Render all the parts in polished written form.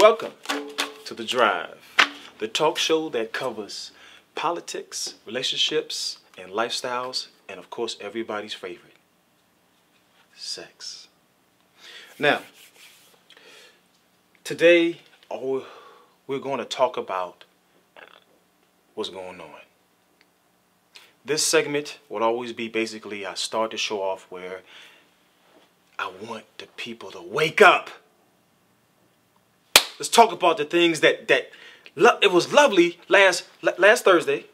Welcome to The Drive, the talk show that covers politics, relationships, and lifestyles, and of course everybody's favorite, sex. Now, today we're going to talk about what's going on. This segment will always be basically, I start the show off where I want the people to wake up. Let's talk about the things that it was lovely last Thursday.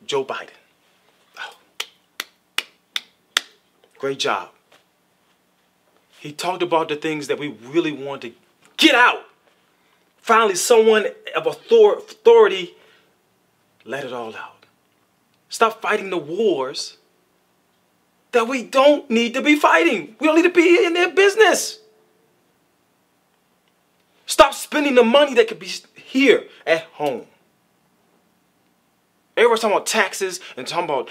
Joe Biden. Oh. Great job. He talked about the things that we really want to get out. Finally, someone of authority let it all out. Stop fighting the wars that we don't need to be fighting. We don't need to be in their business. Stop spending the money that could be here at home. Everyone's talking about taxes and talking about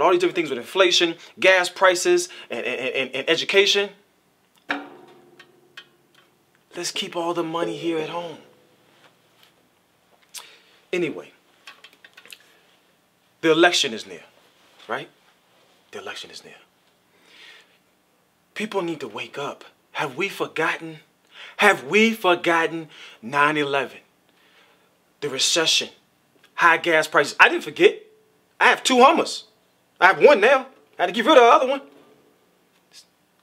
all these different things with inflation, gas prices, and education. Let's keep all the money here at home. Anyway, the election is near, right? The election is near. People need to wake up. Have we forgotten? Have we forgotten 9/11? The recession, high gas prices. I didn't forget. I have 2 Hummers. I have one now. I had to get rid of the other one.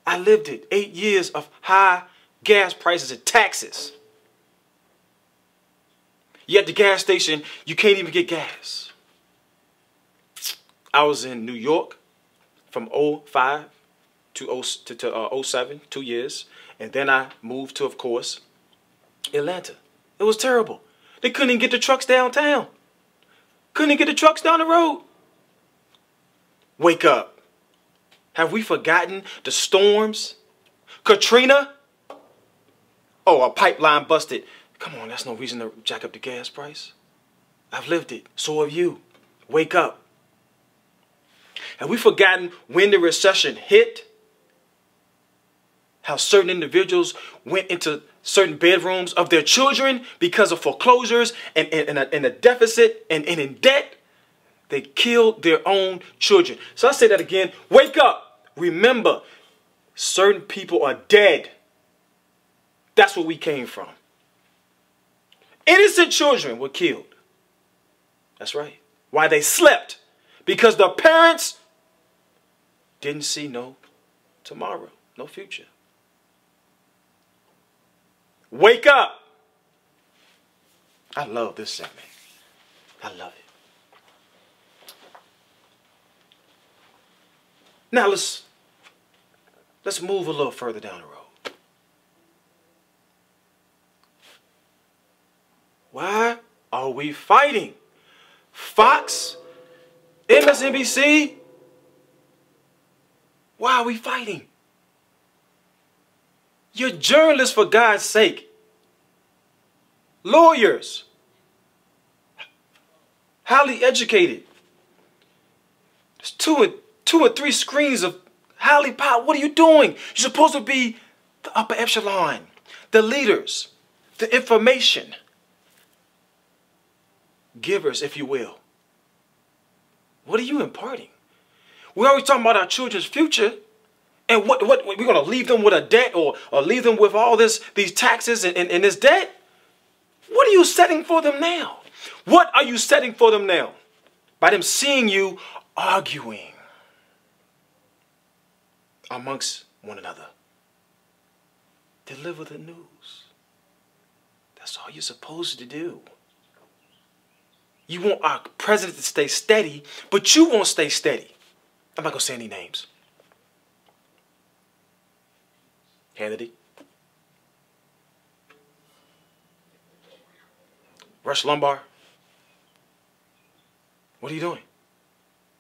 I lived it. 8 years of high gas prices and taxes. You're at the gas station, you can't even get gas. I was in New York from 05 to 07, 2 years. And then I moved to, of course, Atlanta. It was terrible. They couldn't even get the trucks downtown. Couldn't even get the trucks down the road. Wake up. Have we forgotten the storms? Katrina? Oh, a pipeline busted. Come on, that's no reason to jack up the gas price. I've lived it. So have you. Wake up. Have we forgotten when the recession hit? How certain individuals went into certain bedrooms of their children because of foreclosures and a deficit and in debt. They killed their own children. So I say that again. Wake up. Remember, certain people are dead. That's where we came from. Innocent children were killed. That's right. Why? They slept. Because the parents didn't see no tomorrow, no future. Wake up. I love this segment. I love it. Now let's move a little further down the road. Why are we fighting? Fox, MSNBC, why are we fighting? You're journalists, for God's sake. Lawyers. Highly educated. There's two or three screens of highly powered. What are you doing? You're supposed to be the upper echelon, the leaders, the information givers, if you will. What are you imparting? We're always talking about our children's future. And what we're going to leave them with a debt or leave them with all these taxes and this debt? What are you setting for them now? What are you setting for them now? By them seeing you arguing amongst one another. Deliver the news. That's all you're supposed to do. You want our president to stay steady, but you won't stay steady. I'm not going to say any names. Hannity, Rush Limbaugh. What are you doing?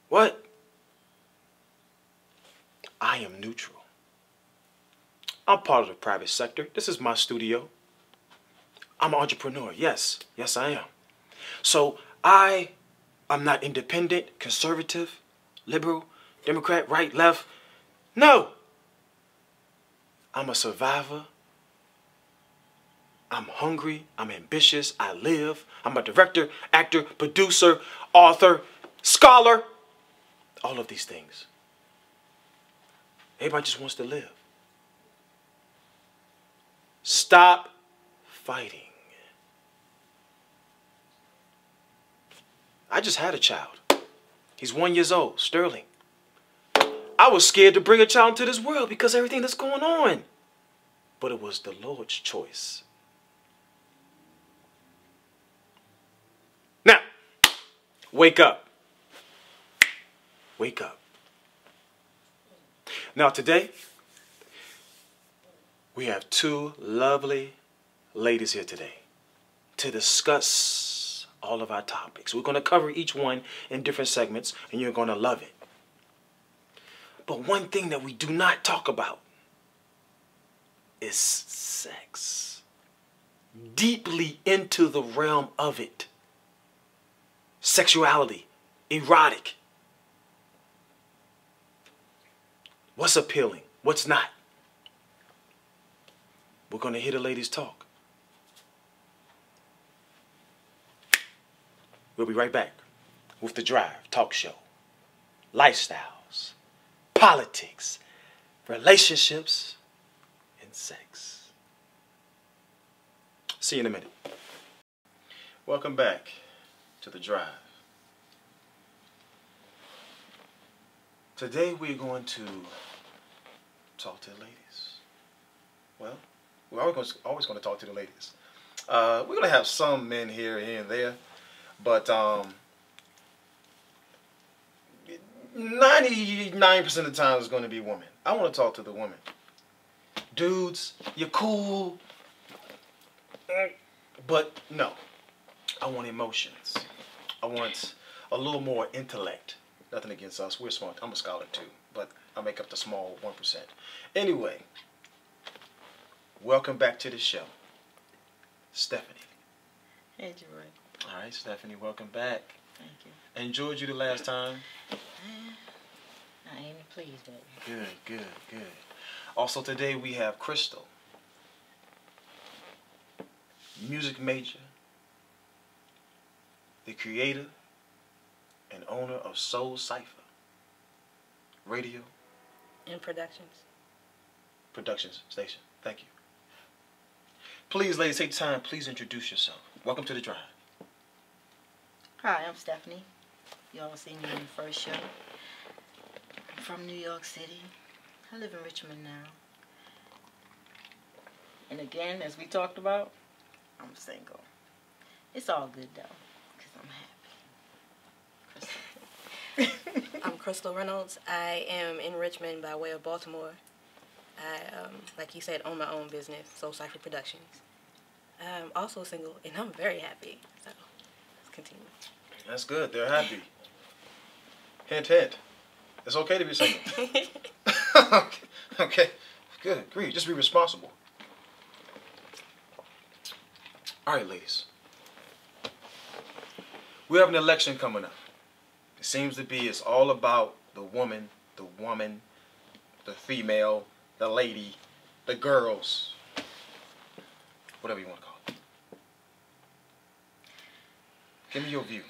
What? I am neutral. I'm part of the private sector. This is my studio. I'm an entrepreneur. Yes. Yes, I am. So I'm not independent, conservative, liberal, Democrat, right, left. No. I'm a survivor I'm hungry. I'm ambitious. I live. I'm a director, actor, producer, author, scholar. All of these things. Everybody just wants to live. Stop fighting. I just had a child. He's 1 year old, Sterling. I was scared to bring a child into this world because of everything that's going on. But it was the Lord's choice. Now, wake up. Wake up. Now today, we have two lovely ladies here today to discuss all of our topics. We're going to cover each one in different segments, and you're going to love it. But one thing that we do not talk about is sex. Deeply into the realm of it. Sexuality. Erotic. What's appealing? What's not? We're going to hear the ladies talk. We'll be right back with The Drive Talk Show. Lifestyles, politics, relationships, and sex. See you in a minute. Welcome back to The Drive. Today we're going to talk to the ladies. Well, we're always going to talk to the ladies. We're going to have some men here and there, but 99% of the time it's going to be women. I want to talk to the women. Dudes, you're cool, but no. I want emotions. I want a little more intellect. Nothing against us. We're smart. I'm a scholar too, but I make up the small 1%. Anyway, welcome back to the show, Stephanie. Hey, JABRAE. All right, Stephanie, welcome back. Thank you. I enjoyed you the last time. I ain't pleased with it. Good, good, good. Also today we have Crystal, music major, the creator and owner of Soul Cypher Radio And productions station. Thank you. Please, ladies, take time. Please introduce yourself. Welcome to The Drive. Hi, I'm Stephanie. You all seen me in the first show. I'm from New York City. I live in Richmond now. And again, as we talked about, I'm single. It's all good though, because I'm happy. I'm Crystal Reynolds. I am in Richmond by way of Baltimore. I, like you said, own my own business, Soul Cypher Productions. I'm also single, and I'm very happy. So, let's continue. That's good. They're happy. Hint, hint. It's okay to be single. Okay. Good. Agree. Just be responsible. All right, ladies. We have an election coming up. It seems to be it's all about the woman, the female, the lady, the girls, whatever you want to call it. Give me your view.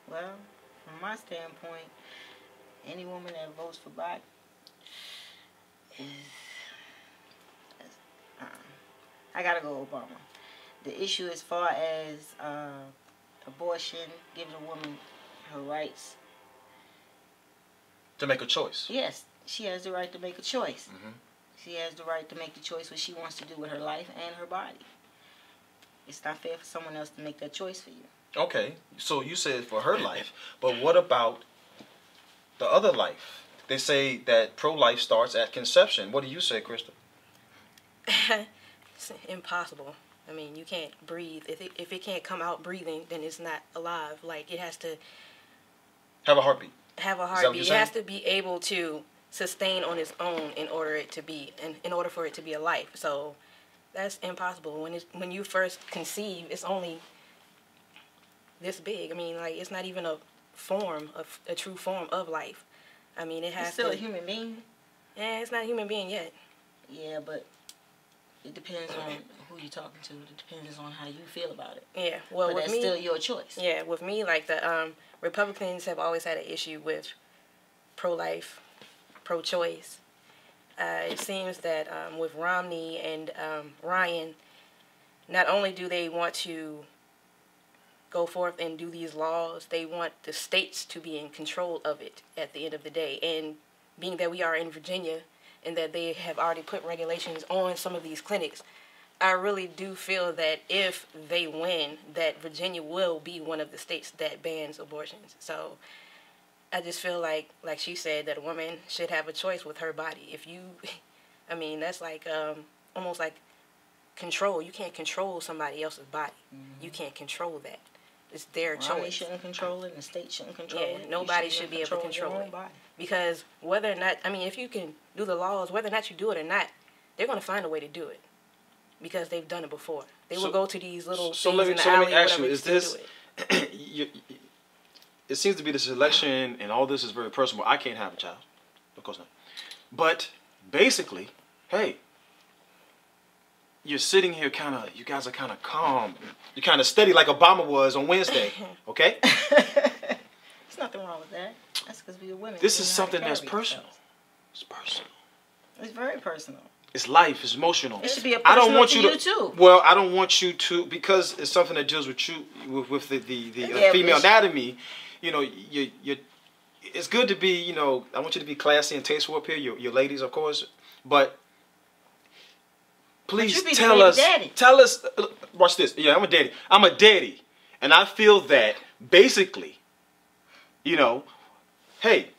Well, from my standpoint, any woman that votes for black is, I gotta go Obama. The issue as far as abortion, giving a woman her rights. To make a choice. Yes, she has the right to make a choice. Mm-hmm. She has the right to make the choice what she wants to do with her life and her body. It's not fair for someone else to make that choice for you. Okay, so you said for her life, but what about the other life? They say that pro-life starts at conception. What do you say, Krista? It's impossible. I mean, you can't breathe. If it can't come out breathing, then it's not alive. Like, it has to have a heartbeat. Have a heartbeat. It has to be able to sustain on its own in order for it to be a life. So that's impossible. When you first conceive, it's only this big. I mean, like, it's not even a true form of life. I mean, it has it's still a human being. Yeah, it's not a human being yet. Yeah, but it depends on who you're talking to. It depends on how you feel about it. Yeah, well, but with that's me, still your choice. Yeah, with me, like the Republicans have always had an issue with pro-life, pro-choice. It seems that with Romney and Ryan, not only do they want to go forth and do these laws, they want the states to be in control of it at the end of the day. And being that we are in Virginia and that they have already put regulations on some of these clinics, I really do feel that if they win, that Virginia will be one of the states that bans abortions. So I just feel like she said, that a woman should have a choice with her body. If you, I mean, that's like almost like control. You can't control somebody else's body. You can't control that. It's their choice. They shouldn't control it, and the state shouldn't control it. Nobody should be able to control it. Because whether or not, I mean, if you can do the laws, whether or not you do it or not, they're going to find a way to do it. Because they've done it before. They will go to these little things in the alley. So let me ask you, is this, it seems to be this election and all this is very personal. I can't have a child. Of course not. But basically, hey, you're sitting here you guys are kind of calm. You're kind of steady like Obama was on Wednesday, okay? There's nothing wrong with that. That's because we're women. This is something that's personal. It's personal. It's very personal. It's life. It's emotional. It should be a personal to you too. Well, I don't want you to, because it's something that deals with you, with the female anatomy. You know, it's good to be, you know, I want you to be classy and tasteful up here, your ladies, of course. But please tell us, watch this. Yeah, I'm a daddy. I'm a daddy. And I feel that basically, you know, hey,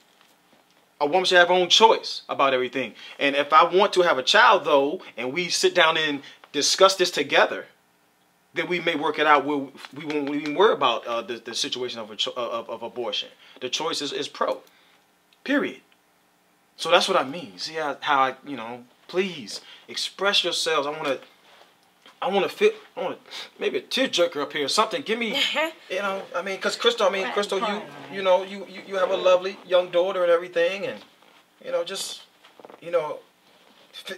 a woman should have her own choice about everything. And if I want to have a child, though, and we sit down and discuss this together, then we may work it out where we won't even worry about the situation of abortion. The choice is pro. Period. So that's what I mean. See how I, you know, please express yourselves. I want to maybe a tearjerker up here or something. Give me, you know, I mean, because Crystal, you know, you have a lovely young daughter and everything, and you know, just, you know,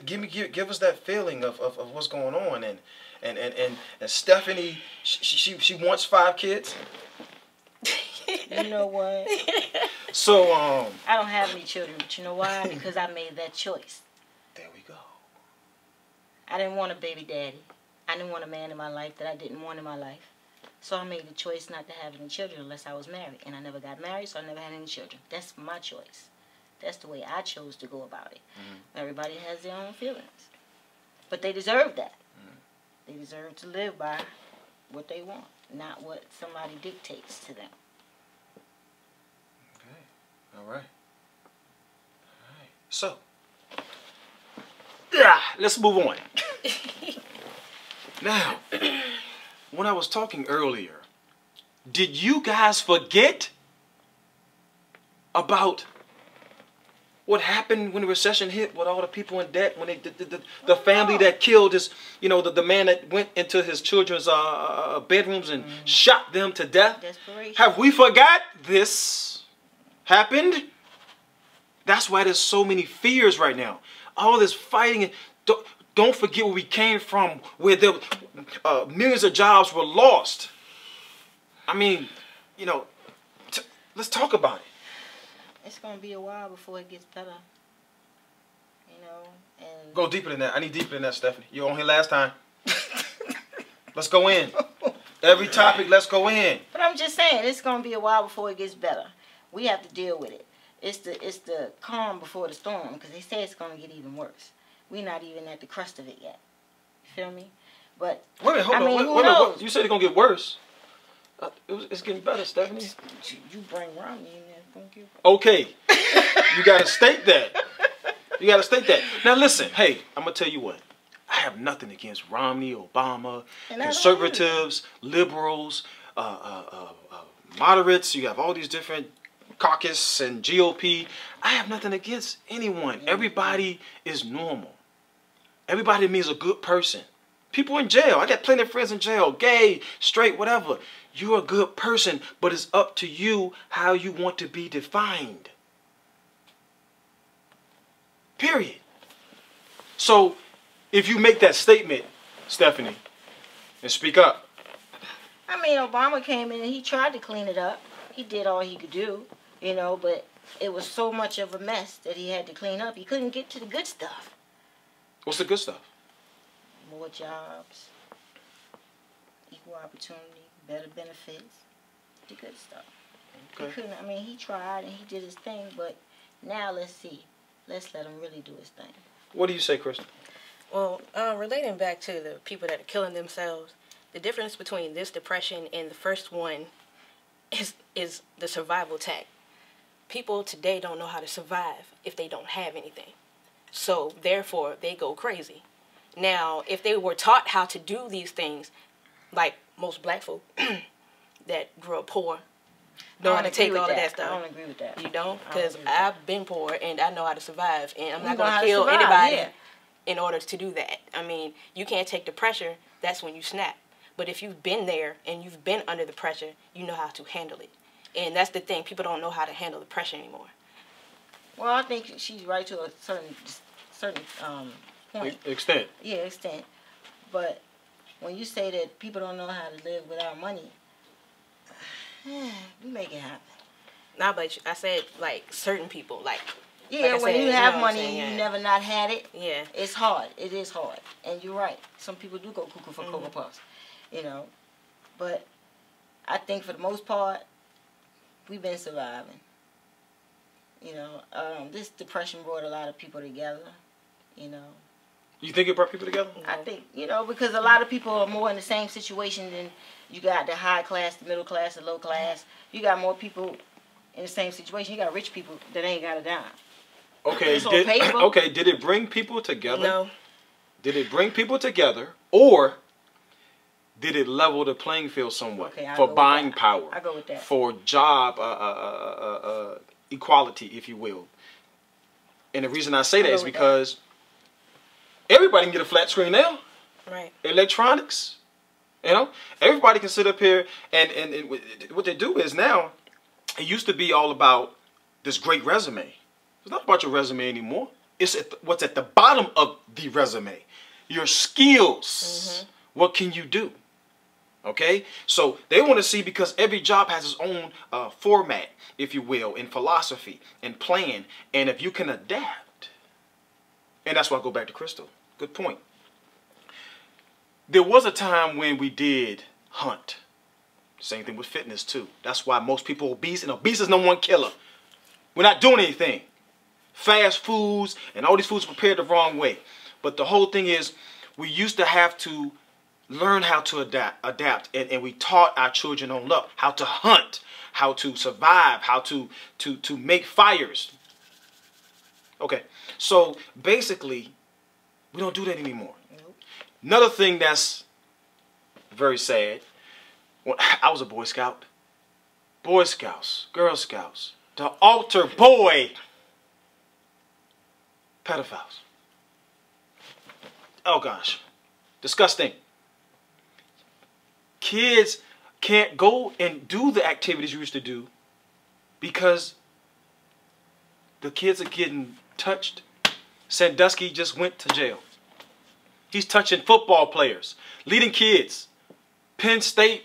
give us that feeling of what's going on, and Stephanie, she wants 5 kids. You know what? So I don't have any children, but you know why? Because I made that choice. There we go. I didn't want a baby daddy. I didn't want a man in my life that I didn't want in my life. So I made the choice not to have any children unless I was married. And I never got married, so I never had any children. That's my choice. That's the way I chose to go about it. Everybody has their own feelings. But they deserve that. They deserve to live by what they want, not what somebody dictates to them. Okay. All right. So, let's move on. Now, when I was talking earlier, did you guys forget about what happened when the recession hit with all the people in debt, when the family that killed his, you know, the man that went into his children's bedrooms and shot them to death? Desperation. Have we forgot this happened? That's why there's so many fears right now. All this fighting. Don't forget where we came from, where the millions of jobs were lost. I mean, you know, let's talk about it. It's going to be a while before it gets better. You know, and go deeper than that. I need deeper than that, Stephanie. You were on here last time. Let's go in. Every topic, let's go in. But I'm just saying, it's going to be a while before it gets better. We have to deal with it. It's the calm before the storm, because they say it's going to get even worse. We're not even at the crust of it yet. You feel me? But wait a minute, hold on. Wait a minute. You said it's going to get worse. It's getting better, Stephanie. You bring Romney in there. Thank you. Okay. You got to state that. You got to state that. Now, listen. Hey, I'm going to tell you what. I have nothing against Romney, Obama, conservatives, liberals, moderates. You have all these different caucus and GOP. I have nothing against anyone. Everybody is normal. Everybody means a good person. People in jail. I got plenty of friends in jail. Gay, straight, whatever. You're a good person, but it's up to you how you want to be defined. Period. So, if you make that statement, Stephanie, and speak up. I mean, Obama came in and he tried to clean it up. He did all he could do, you know, but it was so much of a mess that he had to clean up. He couldn't get to the good stuff. What's the good stuff? More jobs, equal opportunity, better benefits, the good stuff. Okay. He couldn't, I mean, he tried and he did his thing, but now let's see. Let's let him really do his thing. What do you say, Crystal? Well, relating back to the people that are killing themselves, the difference between this depression and the first one is the survival tech. People today don't know how to survive if they don't have anything. So, therefore, they go crazy. Now, if they were taught how to do these things, like most black folk that grew up poor, know how to take all of that stuff. I don't agree with that. You don't? Because I've been poor and I know how to survive. And I'm not going to kill anybody in order to do that. I mean, you can't take the pressure. That's when you snap. But if you've been there and you've been under the pressure, you know how to handle it. And that's the thing. People don't know how to handle the pressure anymore. Well, I think she's right to a certain point. Extent. Yeah, extent. But when you say that people don't know how to live without money, we make it happen. Nah, but I said, like, certain people, like... Yeah, like when said, you have know money and you never not had it, yeah, it's hard. It is hard. And you're right. Some people do go cuckoo for Cocoa Puffs, you know. But I think for the most part, we've been surviving. You know, this depression brought a lot of people together, you know. You think it brought people together? I think, you know, because a lot of people are more in the same situation than you got the high class, the middle class, the low class. You got more people in the same situation. You got rich people that ain't got a dime. Okay, did it bring people together? No. Did it bring people together, or did it level the playing field somewhat for buying power? I go with that. For job equality, if you will. And the reason I say that is because everybody can get a flat screen now. Right. Electronics. You know, everybody can sit up here and what they do is now, it used to be all about this great resume. It's not about your resume anymore. It's what's at the bottom of the resume. Your skills. What can you do? Okay? So they want to see, because every job has its own format, if you will, in philosophy and plan. And if you can adapt. And that's why I go back to Crystal. Good point. There was a time when we did hunt. Same thing with fitness too. That's why most people are obese, and obese is no one killer. We're not doing anything. Fast foods and all these foods prepared the wrong way. But the whole thing is, we used to have to learn how to adapt, and we taught our children on up how to hunt, how to survive, how to make fires. Okay, so basically, we don't do that anymore. Nope. Another thing that's very sad. When I was a Boy Scout. Boy Scouts, Girl Scouts, the altar boy. Pedophiles. Oh gosh. Disgusting. Kids can't go and do the activities you used to do because the kids are getting touched. Sandusky just went to jail. He's touching football players, leading kids. Penn State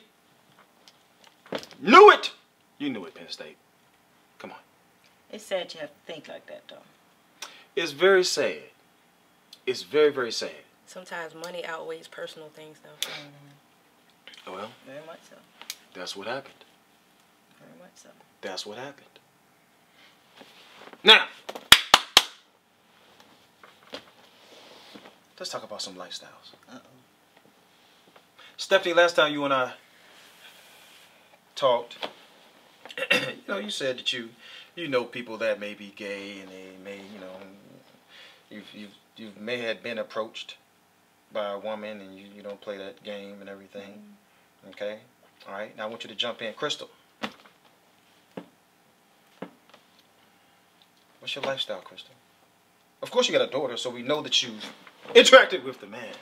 knew it. You knew it, Penn State. Come on. It's sad you have to think like that, though. It's very sad. It's very, very sad. Sometimes money outweighs personal things, though. Well, very much so. That's what happened. Very much so. That's what happened. Now, let's talk about some lifestyles. Stephanie, last time you and I talked, you said that you know people that may be gay, and they may, you may have been approached by a woman, and you don't play that game and everything. Okay? All right. Now I want you to jump in. Crystal, what's your lifestyle, Crystal? Of course you got a daughter, so we know that you've interacted with the man.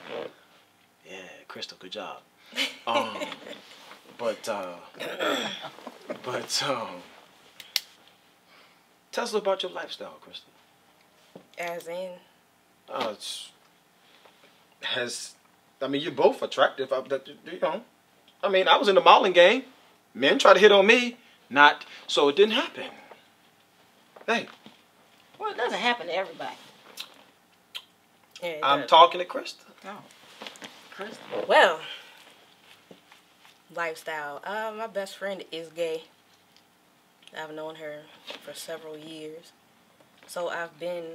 Yeah, Crystal, good job. But tell us about your lifestyle, Crystal. As in? It's I mean, you're both attractive. You know, I mean, I was in the modeling game. Men try to hit on me, so it didn't happen. Hey. Well, it doesn't happen to everybody. Yeah, I'm talking to Krista. No. Krista. Well, lifestyle. My best friend is gay. I've known her for several years. So I've been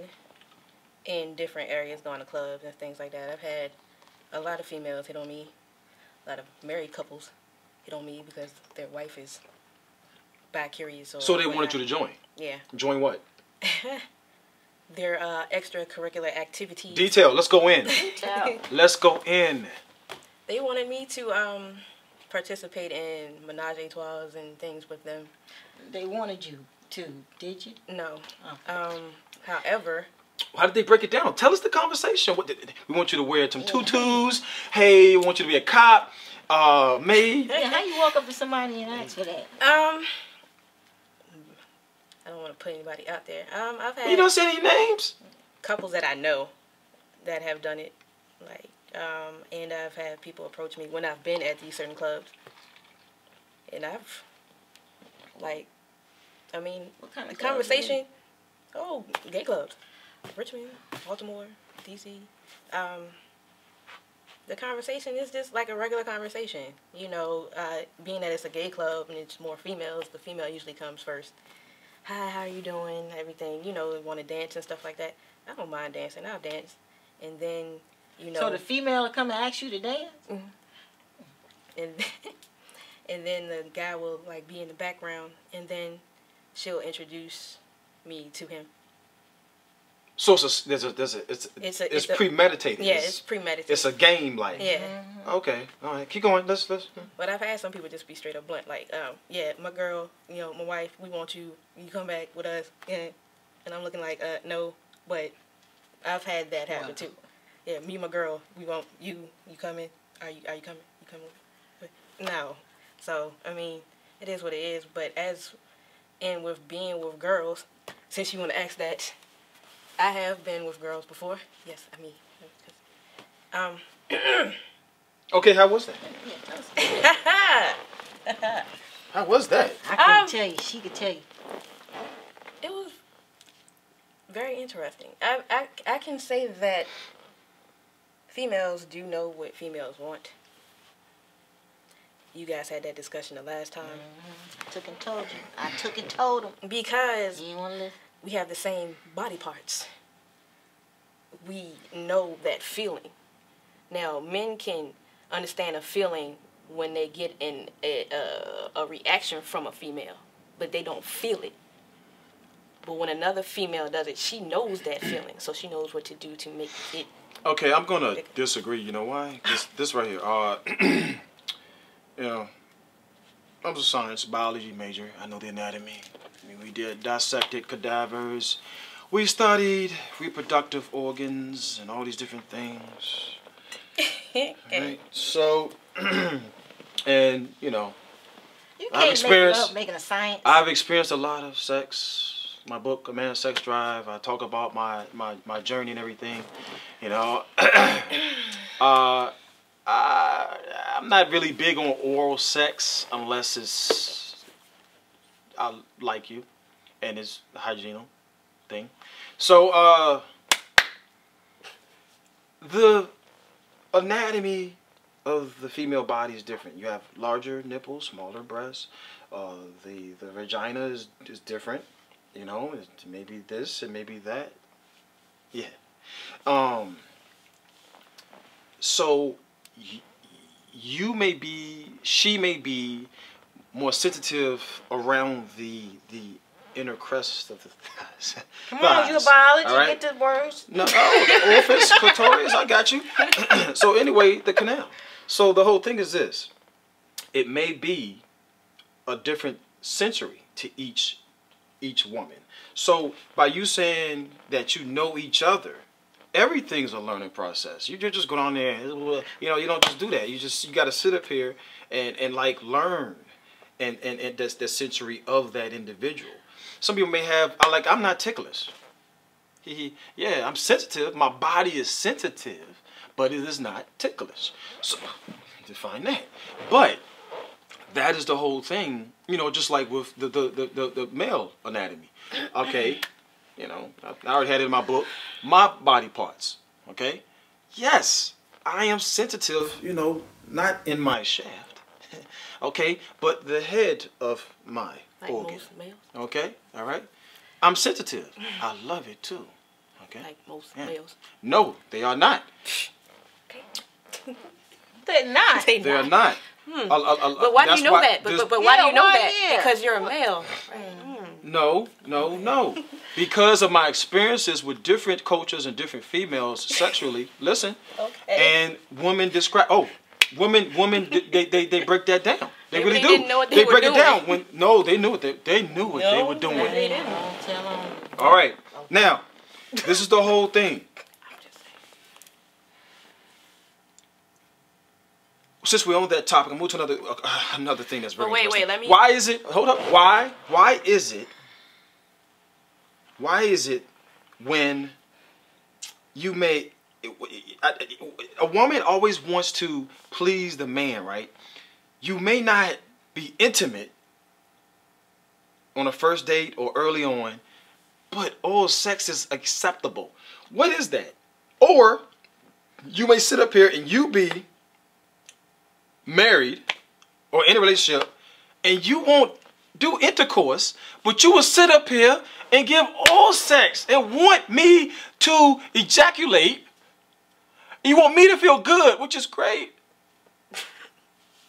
in different areas, going to clubs and things like that. I've had a lot of females hit on me. A lot of married couples hit on me because their wife is bi-curious. Or so they wanted you to join? Yeah. Join what? Their extracurricular activities. Detail. Let's go in. Detail. Let's go in. They wanted me to participate in menage a trois and things with them. They wanted you to, did you? No. Oh. However... How did they break it down? Tell us the conversation. We want you to wear some tutus. Hey, we want you to be a cop, maid. Yeah, how you walk up to somebody and ask for that? I don't want to put anybody out there. I've had... You don't say any names? Couples that I know that have done it. Like, and I've had people approach me when I've been at these certain clubs. And I've, like, I mean, What kind of the clubs conversation... Oh, gay clubs. Richmond, Baltimore, D.C. The conversation is just like a regular conversation. You know, being that it's a gay club and it's more females, the female usually comes first. Hi, how are you doing? Everything, you know, want to dance and stuff like that. I don't mind dancing. I'll dance. And then, you know... So the female will come and ask you to dance? Mm-hmm. And then the guy will, like, be in the background, and then she'll introduce me to him. So it's premeditated. Yeah, it's premeditated. It's a game, like. Yeah. Okay, all right, keep going. Let's. But I've had some people just be straight up blunt, like, yeah, my girl, you know, my wife, we want you. You come back with us, and I'm looking like, no, but I've had that happen too. Yeah, me and my girl, we want you. You coming? Are you coming? You coming? No. So I mean, it is what it is. But and with being with girls, since you want to ask that. I have been with girls before. Yes, I mean. Okay, how was that? How was that? I couldn't tell you. She could tell you. It was very interesting. I can say that females do know what females want. You guys had that discussion the last time. I took and told you. I took and told them. Because you want to listen? We have the same body parts. We know that feeling. Now, men can understand a feeling when they get a reaction from a female, but they don't feel it. But when another female does it, she knows that feeling, so she knows what to do to make it. Okay, I'm gonna disagree. You know why? This right here. You know, I was a science biology major. I know the anatomy. I mean, we dissected cadavers. We studied reproductive organs and all these different things. Okay. Right? So, and you know, you can't make it up making a science. I've experienced a lot of sex. My book, A Man's Sex Drive, I talk about my journey and everything. You know, I'm not really big on oral sex unless it's I like you and it's the hygiene thing. So the anatomy of the female body is different. You have larger nipples, smaller breasts. The vagina is different. You know, it's maybe this and maybe that. Yeah. So she may be more sensitive around the inner crest of the thighs. Come on, you a biologist, right? get the words. No, the orifice, clitoris, I got you. So anyway, the canal. So the whole thing is this. It may be a different sensory to each woman. So by you saying that you know each other, everything's a learning process. You just go down there, you know, you don't just do that. You got to sit up here and like learn and that's the sensory of that individual. Some people may have, I'm not ticklish. Yeah, I'm sensitive. My body is sensitive, but it is not ticklish. So, define that. But that is the whole thing, you know, just like with the male anatomy. Okay, you know, I already had it in my book, my body parts. Okay, yes, I am sensitive, you know, not in my shaft, okay, but the head of my organ. Most males. Okay, all right, I'm sensitive. I love it too. Okay, Like most males. No, they are not. Okay. They're not. They are not. But why do you know that? But why do you know that? Because you're a male. No. Because of my experiences with different cultures and different females sexually. Listen. Okay. And women describe. Oh, women. They break that down. They really do. Didn't know what they were break doing. it down. They knew what they knew what they were doing. They didn't. Tell them. All right. Now, this is the whole thing. Since we're on that topic, I'm moving to another thing that's very interesting. Let me. Why is it? Hold up. Why is it? Why is it when you may a woman always wants to please the man, right? You may not be intimate on a first date or early on, but oral sex is acceptable. What is that? Or you may sit up here and you be married or in a relationship and you won't do intercourse, but you will sit up here and give oral sex and want me to ejaculate. You want me to feel good, which is great.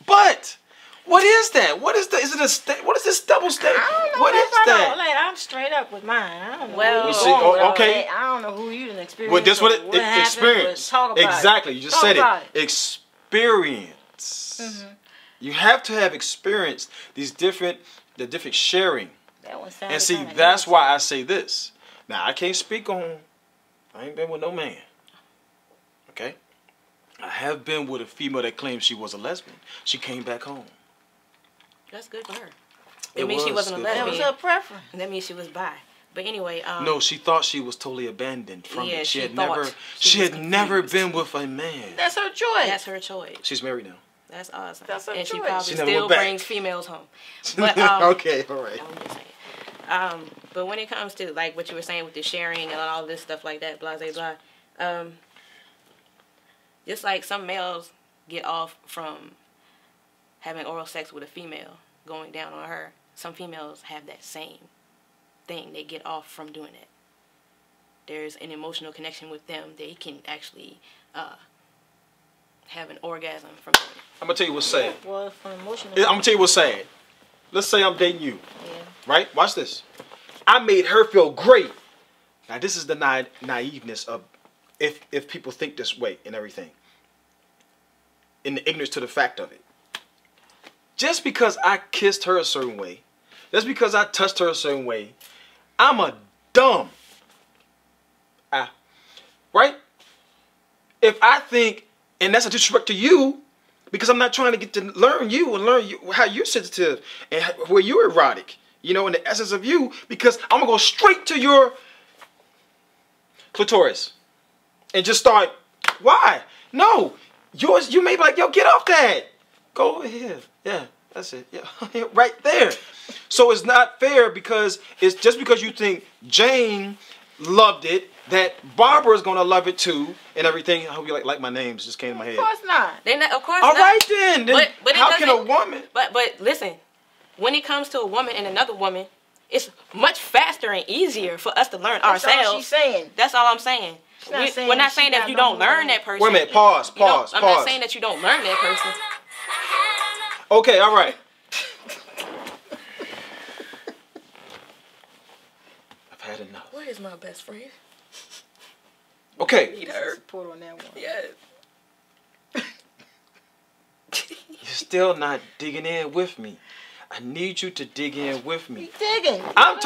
But what is that? What is that? Is it what is this double standard? I don't know. What is that? Like, I'm straight up with mine. I don't know. Well, You see, okay. I don't know who you done experienced. Well, that's what happened, experience. but talk about exactly. it. You just Talk said about it. Experience. You have to have experienced the different sharing. That one sounded And see, kinda that's innocent. why I say this. Now, I can't speak on. I ain't been with no man. Okay. I have been with a female that claimed she was a lesbian. She came back home. That's good for her. It means she wasn't a That lesbian. was her preference. And that means she was bi. But anyway, No, she thought she was totally abandoned from Yeah, it. she had thought never. she She was had never confused. been with a man. That's her choice. that's her choice. She's married now. That's awesome. That's her and she choice. probably She never still went back. brings females home. But Okay, all right. I'm just saying. But when it comes to like what you were saying with the sharing and all this stuff like that, blah blah blah, just like some males get off from having oral sex with a female, going down on her. Some females have that same thing. They get off from doing it. There's an emotional connection with them. They can actually have an orgasm from doing it. I'm gonna tell you what's sad. Well, from emotional. I'm gonna tell you what's sad. Let's say I'm dating you, Yeah. right? Watch this. I made her feel great. Now this is the naiveness of if people think this way and everything. In the ignorance to the fact of it. Just because I kissed her a certain way, just because I touched her a certain way, I'm a dumb. Right? If I think, and that's a disrespect to you, because I'm not trying to get to learn you and learn you, how you're sensitive and where you're erotic, you know, in the essence of you, because I'm going to go straight to your clitoris and just start, why? No, yours, you may be like, yo, get off that. Go over here. Yeah, that's it. Yeah, right there. So it's not fair because it's just because you think Jane loved it, that Barbara's gonna love it too, and everything. I hope you like my names just came to my head. Of course not. They not, of course All not. right then. But how can a woman? But listen, when it comes to a woman and another woman, it's much faster and easier for us to learn That's ourselves. all she's saying. That's all I'm saying. We're not saying that you don't learn that person. Wait a minute. Pause. I'm not saying that you don't learn that person. Okay. All right. I've had enough. Where is my best friend? Okay. Need her. Support on that one. Yes. You're still not digging in with me. I need you to dig in with me. You digging? I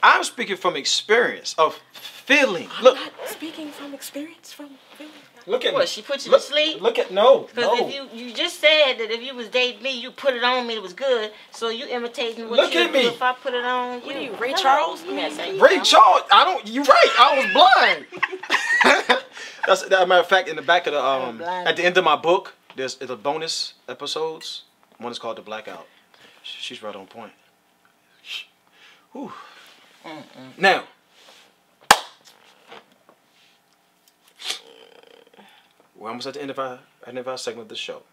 am speaking from experience of feeling. I'm Look, not speaking from experience, from feelings. look at What, me. she put you Look- to sleep? Look at no. Because if you just said that if you was dating me, you put it on me, it was good. So you imitating what Look you at would me. do if I put it on you. What are you, Ray Hello. Charles? Yes, there you Ray go. Charles, you're right, I was blind. That's a matter of fact. In the back of the at the end of my book, there's the bonus episodes. One is called The Blackout. She's right on point. Whew. Now, we're almost at the end of our segment of the show.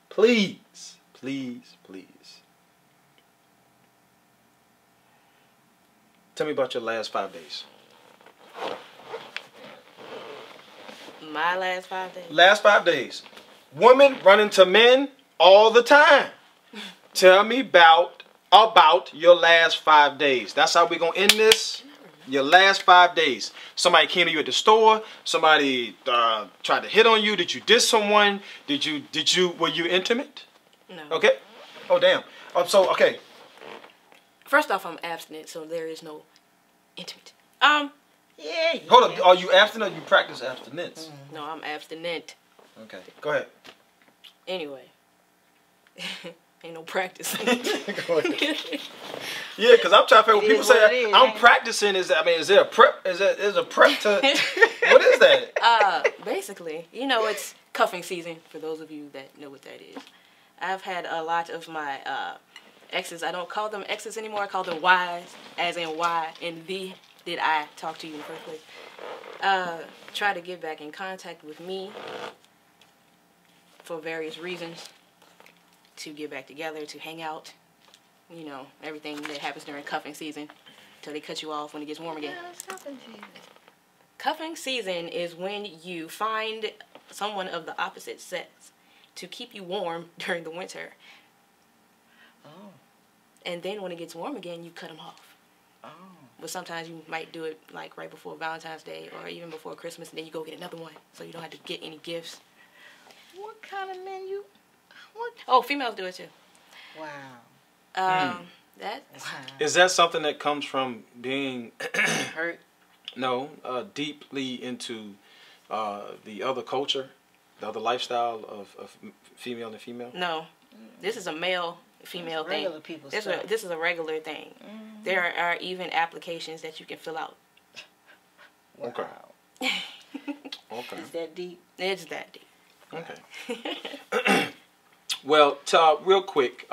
Please, please, please, tell me about your last 5 days. My last 5 days? Last 5 days. Women running to men all the time. Tell me about your last 5 days. That's how we're going to end this. Your last 5 days. Somebody came to you at the store. Somebody tried to hit on you. Did you diss someone? Were you intimate? No. Okay. Oh, damn. Okay. First off, I'm abstinent, so there is no intimate. Yeah. Hold on. Are you abstinent or you practice abstinence? No, I'm abstinent. Okay. Go ahead. Anyway. Ain't no practice. Go ahead. Yeah, because I'm trying to figure. When people say I'm practicing, is there a prep? Is a prep to? What is that? Basically, it's cuffing season for those of you that know what that is. I've had a lot of my exes. I don't call them exes anymore. I call them Ys, as in why and the did I talk to you in the first place. Try to get back in contact with me for various reasons. To get back together, to hang out, everything that happens during cuffing season, until they cut you off when it gets warm again. Cuffing season is when you find someone of the opposite sex to keep you warm during the winter. Oh. And then when it gets warm again, you cut them off. Oh. But sometimes you might do it like right before Valentine's Day or even before Christmas, and then you go get another one, so you don't have to get any gifts. What kind of men you... What? Oh, females do it too. Wow. Is that something that comes from being hurt? No, deeply into the other culture, the other lifestyle of female and female? No, this is a male-female thing. Regular people stuff. This is a regular thing. There are even applications that you can fill out. Wow. Okay. Okay. Is that deep? It's that deep. Okay. Well, real quick,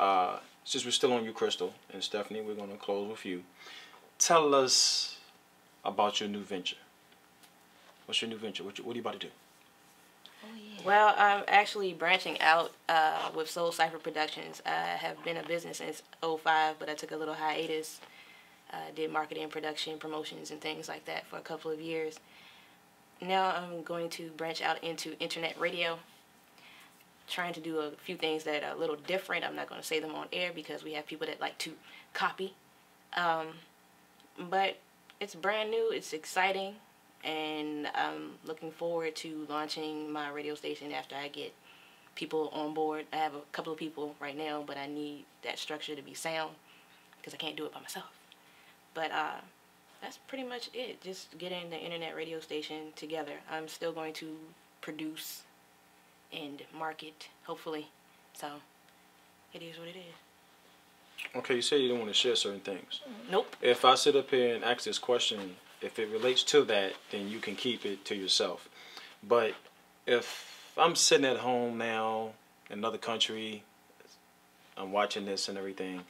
since we're still on you, Crystal, and Stephanie, we're going to close with you. Tell us about your new venture. What's your new venture? What are you about to do? Oh, yeah. Well, I'm actually branching out with Soul Cypher Productions. I have been a business since 2005, but I took a little hiatus. Did marketing, production, promotions, and things like that for a couple of years. Now I'm going to branch out into internet radio. Trying to do a few things that are a little different. I'm not going to say them on air because we have people that like to copy. But it's brand new, it's exciting, and I'm looking forward to launching my radio station after I get people on board. I have a couple of people right now, but I need that structure to be sound because I can't do it by myself. But that's pretty much it, just getting the internet radio station together. I'm still going to produce and market, hopefully. So, it is what it is. Okay, you say you don't want to share certain things. Nope. If I sit up here and ask this question, if it relates to that, then you can keep it to yourself. But if I'm sitting at home now in another country, I'm watching this and everything,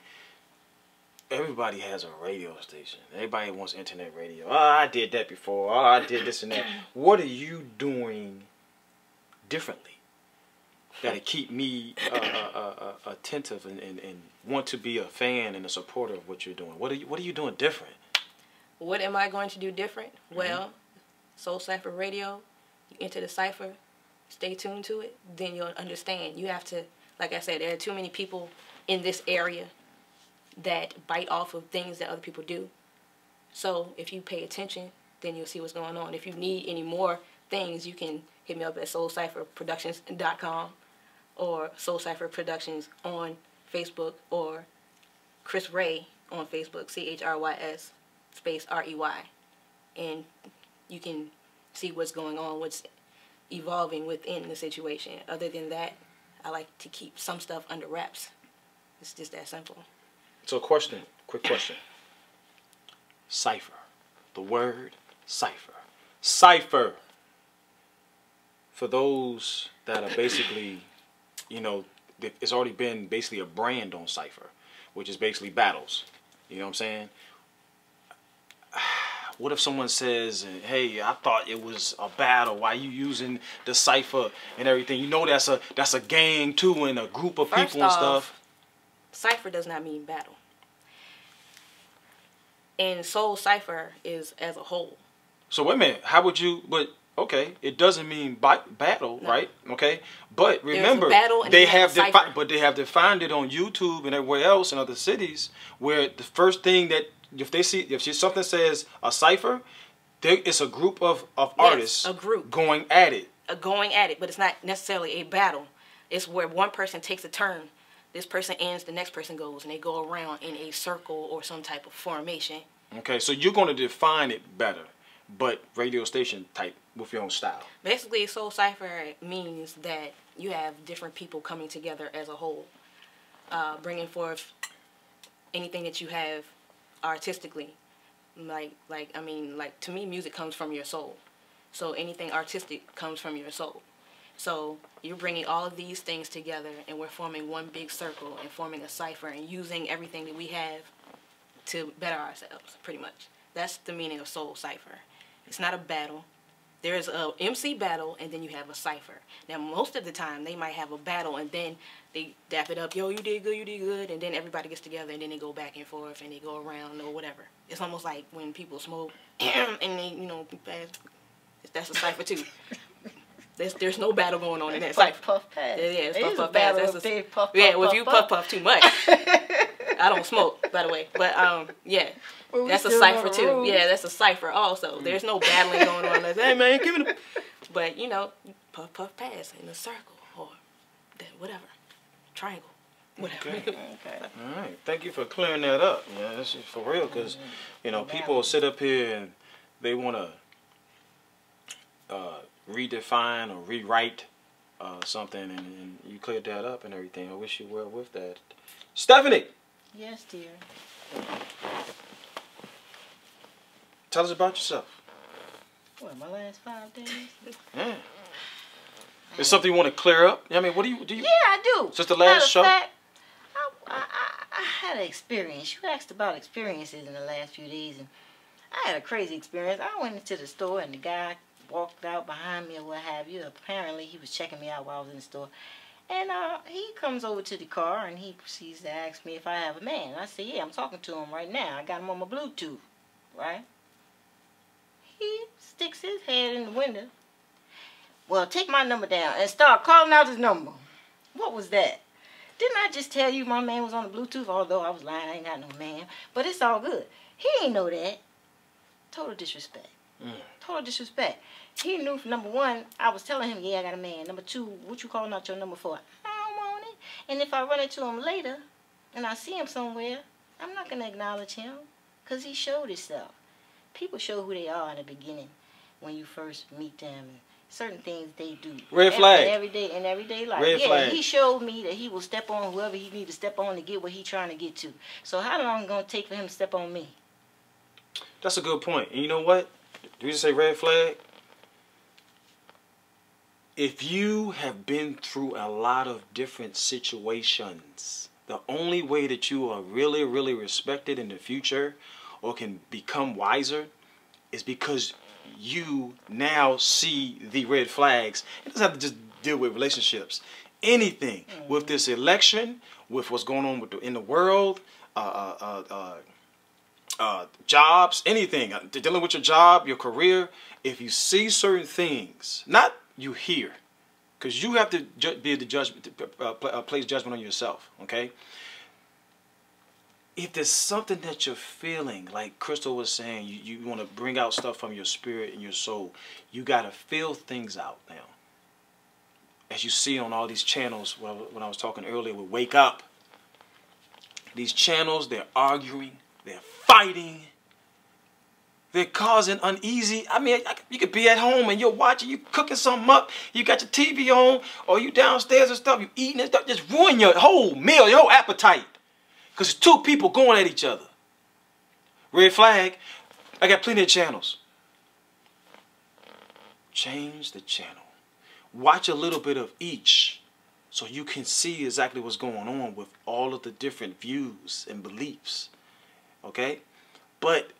everybody has a radio station. Everybody wants internet radio. Oh, I did that before. Oh, I did this and that. What are you doing differently that'll keep me attentive and want to be a fan and a supporter of what you're doing? What are you doing different? What am I going to do different? Well, Soul Cypher Radio, you enter the cipher, stay tuned to it, then you'll understand. You have to, like I said, there are too many people in this area that bite off of things that other people do. So if you pay attention, then you'll see what's going on. If you need any more things, you can hit me up at soulcypherproductions.com or Soul Cypher Productions on Facebook or Chris Ray on Facebook, CHRYS space REY. And you can see what's going on, what's evolving within the situation. Other than that, I like to keep some stuff under wraps. It's just that simple. So question, quick question. Cipher. The word cipher. Cipher. for those that are basically, you know, it's already been basically a brand on Cypher, which is basically battles. You know what I'm saying? What if someone says, hey, I thought it was a battle. Why you using the Cypher and everything? You know that's a gang too, and a group of people and stuff. Cypher does not mean battle. And Soul Cypher is as a whole. So wait a minute. How would you, okay, it doesn't mean battle, no. Right? Okay, but remember, they have defined it on YouTube and everywhere else in other cities, where the first thing that if something says a cipher, it's a group of artists, a group going at it, but it's not necessarily a battle. It's where one person takes a turn. This person ends, the next person goes, and they go around in a circle or some type of formation. Okay, so you're going to define it better, but radio station type with your own style. Basically, Soul Cypher means that you have different people coming together as a whole, bringing forth anything that you have artistically. Like to me, music comes from your soul. So anything artistic comes from your soul. So you're bringing all of these things together, and we're forming one big circle and forming a cipher and using everything that we have to better ourselves, pretty much. That's the meaning of Soul Cypher. It's not a battle. There's a MC battle, and then you have a cipher. Now, most of the time, they might have a battle, and then they dap it up. Yo, you did good, and then everybody gets together, and then they go back and forth, and they go around or whatever. It's almost like when people smoke, and they, you know, that's a cipher too. There's no battle going on in that cipher. Puff pass. Yeah, it's puff pass. Yeah, well, if you puff too much. I don't smoke, by the way, but yeah, that's a cipher too. Yeah, that's a cipher also. There's no battling going on. Like, hey man, give me the. But you know, puff pass in a circle or whatever, triangle, whatever. Okay. All right. Thank you for clearing that up. Yeah, this is for real, because you know people sit up here and they want to redefine or rewrite something, and you cleared that up and everything. I wish you well with that, Stephanie. Yes, dear. Tell us about yourself. What, my last 5 days? Yeah. Is something you want to clear up? I mean, what do you? Yeah, I do. Just the last show? Fact, I had an experience. You asked about experiences in the last few days, and I had a crazy experience. I went into the store, and the guy walked out behind me or what have you. Apparently, he was checking me out while I was in the store. And he comes over to the car, and he proceeds to ask me if I have a man. I said, yeah, I'm talking to him right now. I got him on my Bluetooth, right? He sticks his head in the window. Well, take my number down and start calling out his number. What was that? Didn't I just tell you my man was on the Bluetooth? Although I was lying, I ain't got no man. But it's all good. He ain't know that. Total disrespect. Total disrespect. He knew, number one, I was telling him, yeah, I got a man. Number two, what you calling out your number for? I don't want it. And if I run into him later and I see him somewhere, I'm not going to acknowledge him because he showed himself. People show who they are in the beginning when you first meet them. And certain things they do. Red flag. In everyday life. Red flag. He showed me that he will step on whoever he need to step on to get what he's trying to get to. So how long going to take for him to step on me? That's a good point. And you know what? Do you just say red flag? If you have been through a lot of different situations, the only way that you are really, really respected in the future or can become wiser is because you now see the red flags. It doesn't have to just deal with relationships. Anything with this election, with what's going on in the world, jobs, anything, dealing with your job, your career. If you see certain things, not you hear, because you have to be the judgment, place judgment on yourself. Okay. If there's something that you're feeling, like Crystal was saying, you want to bring out stuff from your spirit and your soul, you got to feel things out now. As you see on all these channels, when I was talking earlier with Wake Up, these channels, they're arguing, they're fighting, they're causing uneasy. I mean, you could be at home and you're watching, you cooking something up, you got your TV on, or you downstairs and stuff, you eating and stuff, just ruin your whole meal, your whole appetite. Because it's two people going at each other. Red flag. I got plenty of channels. Change the channel. watch a little bit of each so you can see exactly what's going on with all of the different views and beliefs. Okay? But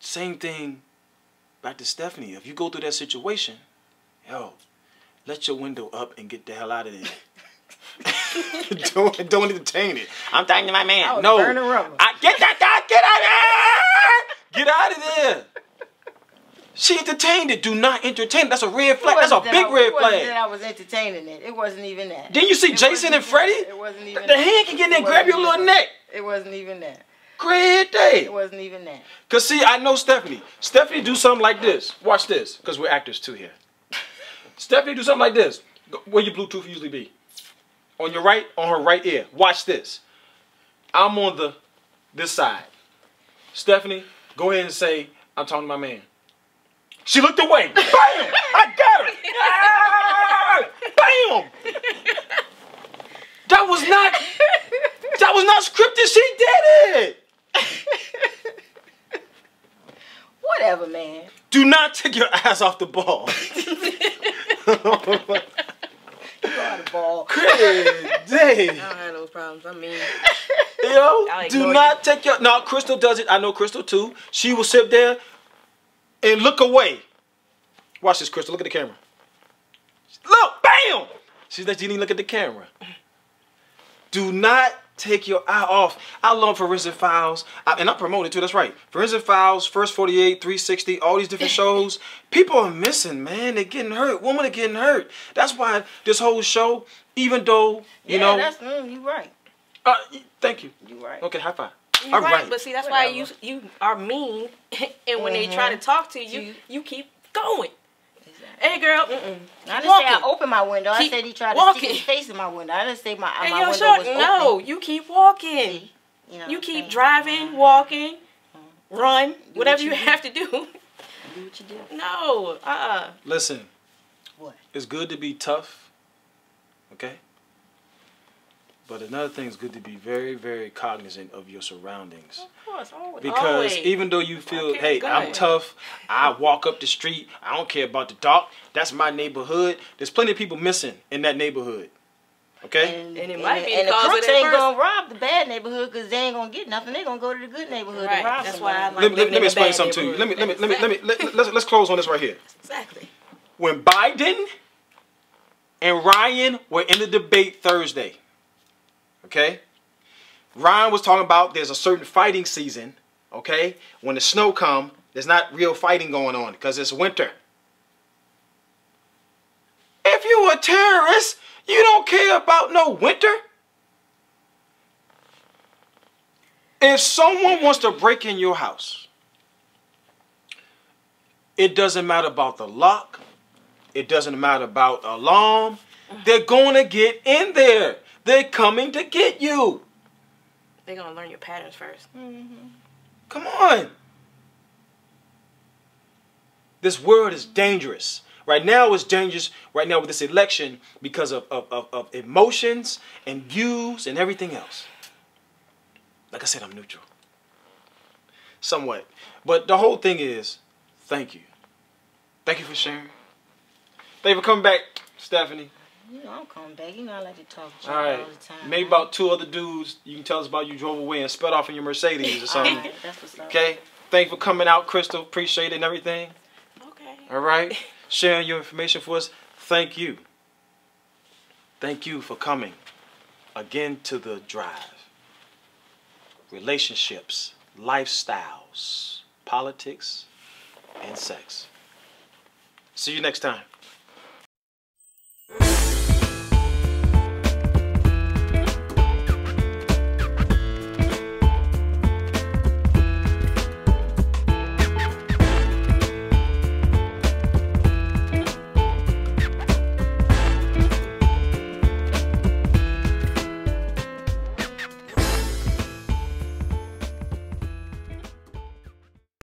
same thing back to Stephanie. If you go through that situation, yo, let your window up and get the hell out of there. don't entertain it. I'm talking to my man. No. Get out of there. She entertained it. Do not entertain it. That's a red flag. That's a big red flag. It wasn't that I was entertaining it. It wasn't even that. Didn't you see Jason and Freddie? It wasn't even the hand can get in there and grab your little neck. It wasn't even that. Great day. It wasn't even that. Because see, I know Stephanie. Stephanie do something like this. Watch this. Because we're actors too here. Stephanie do something like this. Where your Bluetooth usually be? On your right, on her right ear. Watch this. I'm on this side. Stephanie, go ahead and say, I'm talking to my man. She looked away. Bam! I got her. Bam! That was not scripted. She did it. Whatever, man. Do not take your ass off the ball. Ball. Day. I don't have those problems. I mean, yo, do not take your. No, Crystal does it. I know Crystal too. She will sit there and look away. Watch this, Crystal. Look at the camera. Look, bam. She didn't look at the camera. Do not take your eye off. I love Forensic Files, and I promote it too. That's right. Forensic Files, First 48, 360, all these different shows. People are missing, man. They're getting hurt. Women are getting hurt. That's why this whole show, even though you know, that's you right. Thank you. You right. Okay, high five. You're right, but see, that's why you are mean, and when they try to talk to you, you keep going. Hey, girl. I didn't say I opened my window. I said he tried to stick his face in my window. I didn't say my window was open. No, you keep walking. You keep driving, walking, run, whatever you have to do. Do what you do. No, Listen. What? It's good to be tough, okay? But another thing is good to be very, very cognizant of your surroundings. Of course, always. Because even though you feel, hey, I'm tough, I walk up the street, I don't care about the dark, that's my neighborhood. There's plenty of people missing in that neighborhood. Okay? And it might be and the because crooks of that ain't going to rob the bad neighborhood because they ain't going to get nothing. They're going to go to the good neighborhood to rob That's why I like let me explain something to you. Let's close on this right here. Exactly. When Biden and Ryan were in the debate Thursday, okay? Ryan was talking about there's a certain fighting season, okay? When the snow come, there's not real fighting going on because it's winter. If you a terrorist, you don't care about no winter. If someone wants to break in your house, it doesn't matter about the lock. It doesn't matter about alarm. They're going to get in there. They're coming to get you. They're going to learn your patterns first. Come on. This world is dangerous. Right now it's dangerous right now with this election because of emotions and views and everything else. Like I said, I'm neutral. Somewhat. But the whole thing is, thank you. Thank you for sharing. Thank you for coming back, Stephanie. You know I'm coming back. You know I like to talk to you all the time. Maybe about 2 other dudes you can tell us about you drove away and sped off in your Mercedes or something. Right, that's what's up. Okay? Thank you for coming out, Crystal. Appreciate it and everything. Okay. All right? Sharing your information for us. Thank you. Thank you for coming again to the drive. Relationships, lifestyles, politics, and sex. See you next time.